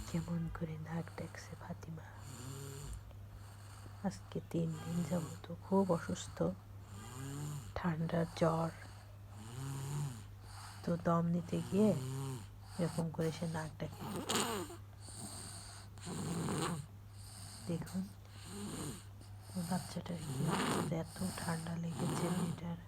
কেমন করে নাক ডাকছে ফাতিমা। আজকে 3 দিন যাবত খুব অসুস্থ, ঠান্ডা জ্বর। তো দম নিতে গিয়ে এরকম করে সে নাক ডাকে। দেখুন বাচ্চাটার কি অবস্থা, এত ঠান্ডা লেগেছে মেয়েটার।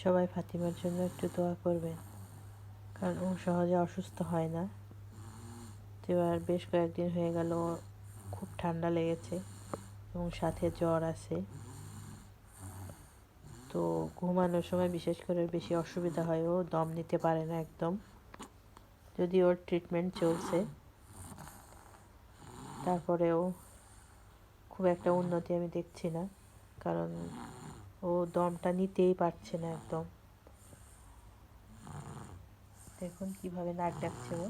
সবাই ফাতিমার জন্য একটু দোয়া করবেন, কারণ ও সহজে অসুস্থ হয় না। তো এবার বেশ কয়েকদিন হয়ে গেল খুব ঠান্ডা লেগেছে এবং সাথে জ্বর আছে। তো ঘুমানোর সময় বিশেষ করে বেশি অসুবিধা হয়, ও দম নিতে পারে না একদম। যদি ওর ট্রিটমেন্ট চলছে, তারপরেও খুব একটা উন্নতি আমি দেখছি না, কারণ ও দমটা নিতেই পারছে না একদম। দেখুন কিভাবে নাক ডাকছে ও।